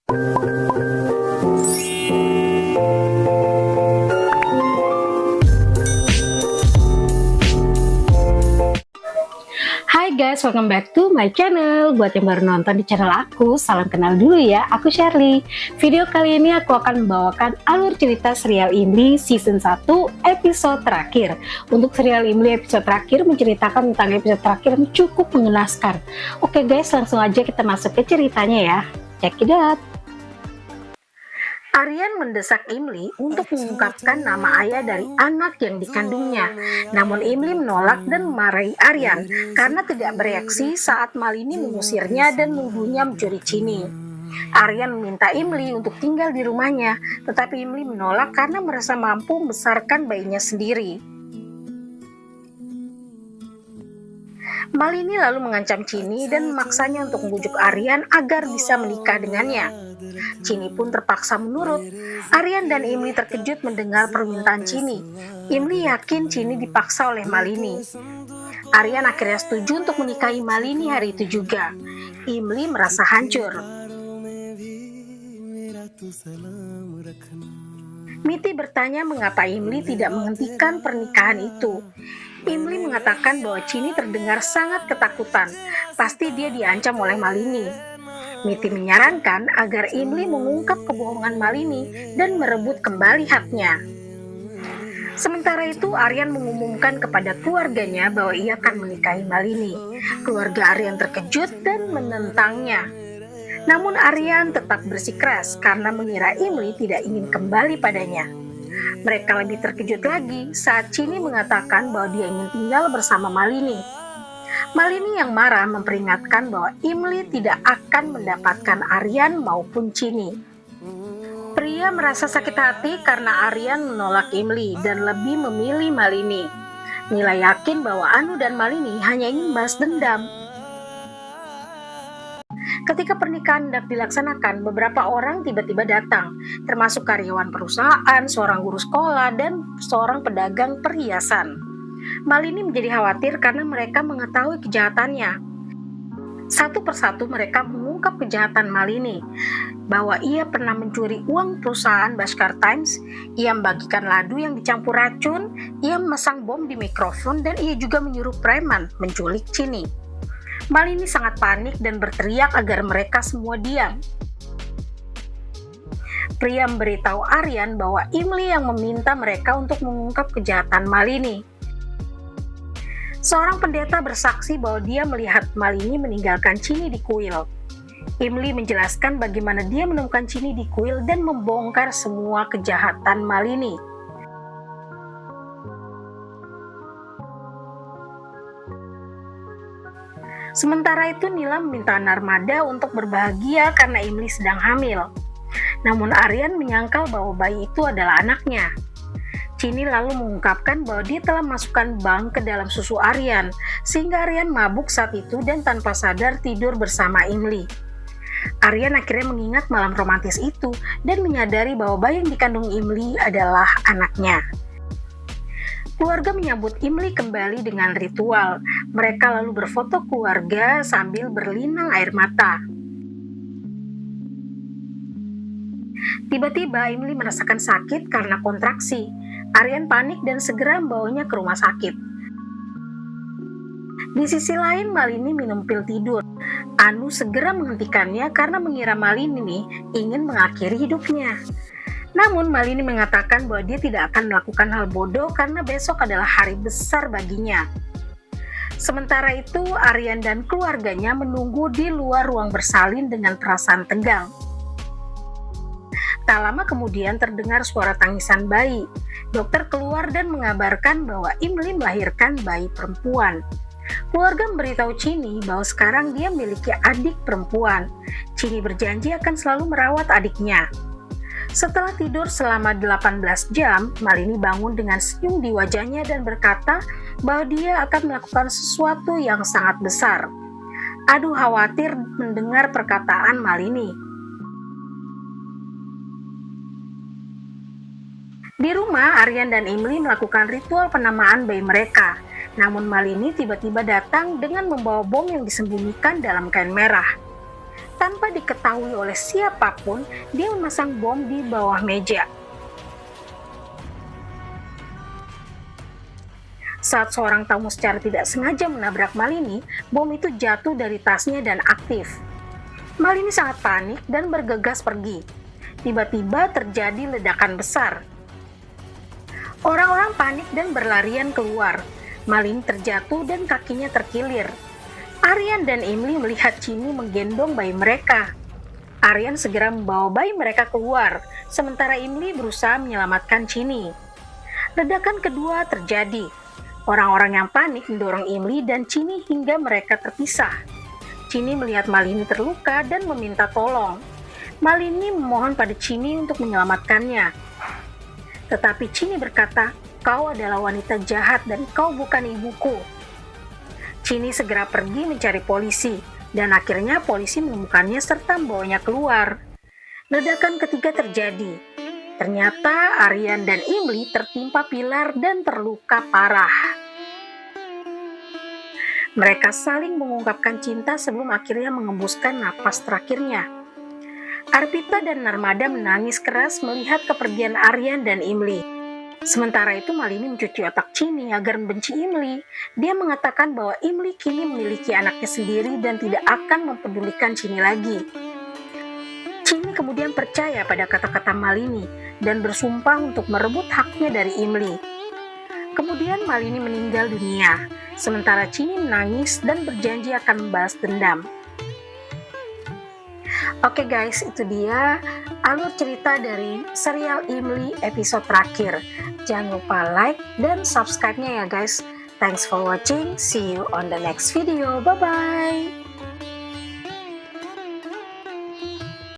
Hai guys, welcome back to my channel. Buat yang baru nonton di channel aku, salam kenal dulu ya, aku Shirley. Video kali ini aku akan membawakan alur cerita serial Imli season 1 episode terakhir. Untuk serial Imli episode terakhir menceritakan tentang episode terakhir yang cukup mengenaskan. Oke guys, langsung aja kita masuk ke ceritanya ya. Check it out. Aryan mendesak Imli untuk mengungkapkan nama ayah dari anak yang dikandungnya. Namun Imli menolak dan memarahi Aryan karena tidak bereaksi saat Malini mengusirnya dan menuduhnya mencuri Chini. Aryan meminta Imli untuk tinggal di rumahnya, tetapi Imli menolak karena merasa mampu membesarkan bayinya sendiri. Malini lalu mengancam Chini dan memaksanya untuk membujuk Aryan agar bisa menikah dengannya. Chini pun terpaksa menurut. Aryan dan Imli terkejut mendengar permintaan Chini. Imli yakin Chini dipaksa oleh Malini. Aryan akhirnya setuju untuk menikahi Malini hari itu juga. Imli merasa hancur. Miti bertanya mengapa Imli tidak menghentikan pernikahan itu. Imli mengatakan bahwa Chini terdengar sangat ketakutan. Pasti dia diancam oleh Malini. Miti menyarankan agar Imli mengungkap kebohongan Malini dan merebut kembali haknya. Sementara itu, Aryan mengumumkan kepada keluarganya bahwa ia akan menikahi Malini. Keluarga Aryan terkejut dan menentangnya. Namun Aryan tetap bersikeras karena mengira Imli tidak ingin kembali padanya. Mereka lebih terkejut lagi saat Chini mengatakan bahwa dia ingin tinggal bersama Malini. Malini yang marah memperingatkan bahwa Imli tidak akan mendapatkan Aryan maupun Chini. Pria merasa sakit hati karena Aryan menolak Imli dan lebih memilih Malini. Mila yakin bahwa Anu dan Malini hanya ingin balas dendam. Ketika pernikahan hendak dilaksanakan, beberapa orang tiba-tiba datang, termasuk karyawan perusahaan, seorang guru sekolah, dan seorang pedagang perhiasan. Malini menjadi khawatir karena mereka mengetahui kejahatannya. Satu persatu mereka mengungkap kejahatan Malini, bahwa ia pernah mencuri uang perusahaan Bhaskar Times, ia membagikan ladu yang dicampur racun, ia memasang bom di mikrofon, dan ia juga menyuruh preman menculik Chini. Malini sangat panik dan berteriak agar mereka semua diam. Pria memberitahu Aryan bahwa Imli yang meminta mereka untuk mengungkap kejahatan Malini. Seorang pendeta bersaksi bahwa dia melihat Malini meninggalkan Chini di kuil. Imli menjelaskan bagaimana dia menemukan Chini di kuil dan membongkar semua kejahatan Malini. Sementara itu Nila meminta Narmada untuk berbahagia karena Imli sedang hamil. Namun Aryan menyangkal bahwa bayi itu adalah anaknya. Chini lalu mengungkapkan bahwa dia telah masukkan bank ke dalam susu Aryan, sehingga Aryan mabuk saat itu dan tanpa sadar tidur bersama Imli. Aryan akhirnya mengingat malam romantis itu dan menyadari bahwa bayi yang dikandung Imli adalah anaknya. Keluarga menyambut Imli kembali dengan ritual. Mereka lalu berfoto keluarga sambil berlinang air mata. Tiba-tiba Imli merasakan sakit karena kontraksi. Aryan panik dan segera membawanya ke rumah sakit. Di sisi lain, Malini minum pil tidur. Anu segera menghentikannya karena mengira Malini ingin mengakhiri hidupnya. Namun Malini mengatakan bahwa dia tidak akan melakukan hal bodoh karena besok adalah hari besar baginya. Sementara itu, Aryan dan keluarganya menunggu di luar ruang bersalin dengan perasaan tegang. Tak lama kemudian terdengar suara tangisan bayi. Dokter keluar dan mengabarkan bahwa Imli melahirkan bayi perempuan. Keluarga memberitahu Chini bahwa sekarang dia memiliki adik perempuan. Chini berjanji akan selalu merawat adiknya. Setelah tidur selama 18 jam, Malini bangun dengan senyum di wajahnya dan berkata bahwa dia akan melakukan sesuatu yang sangat besar. Adu khawatir mendengar perkataan Malini. Di rumah, Aryan dan Imli melakukan ritual penamaan bayi mereka. Namun Malini tiba-tiba datang dengan membawa bom yang disembunyikan dalam kain merah. Tanpa diketahui oleh siapapun, dia memasang bom di bawah meja. Saat seorang tamu secara tidak sengaja menabrak Malini, bom itu jatuh dari tasnya dan aktif. Malini sangat panik dan bergegas pergi. Tiba-tiba terjadi ledakan besar. Orang-orang panik dan berlarian keluar. Malini terjatuh dan kakinya terkilir. Aryan dan Emily melihat Chini menggendong bayi mereka. Aryan segera membawa bayi mereka keluar, sementara Emily berusaha menyelamatkan Chini. Ledakan kedua terjadi. Orang-orang yang panik mendorong Emily dan Chini hingga mereka terpisah. Chini melihat Malini terluka dan meminta tolong. Malini memohon pada Chini untuk menyelamatkannya. Tetapi Chini berkata, "Kau adalah wanita jahat dan kau bukan ibuku." Chini segera pergi mencari polisi, dan akhirnya polisi menemukannya serta membawanya keluar. Ledakan ketiga terjadi. Ternyata Aryan dan Emily tertimpa pilar dan terluka parah. Mereka saling mengungkapkan cinta sebelum akhirnya mengembuskan napas terakhirnya. Arpita dan Narmada menangis keras melihat kepergian Aryan dan Emily. Sementara itu Malini mencuci otak Chini agar membenci Emily. Dia mengatakan bahwa Emily kini memiliki anaknya sendiri dan tidak akan mempedulikan Chini lagi. Chini kemudian percaya pada kata-kata Malini dan bersumpah untuk merebut haknya dari Emily. Kemudian Malini meninggal dunia, sementara Chini menangis dan berjanji akan membalas dendam. Oke guys, itu dia alur cerita dari serial Emily episode terakhir. Jangan lupa like dan subscribe-nya ya guys. Thanks for watching. See you on the next video. Bye-bye.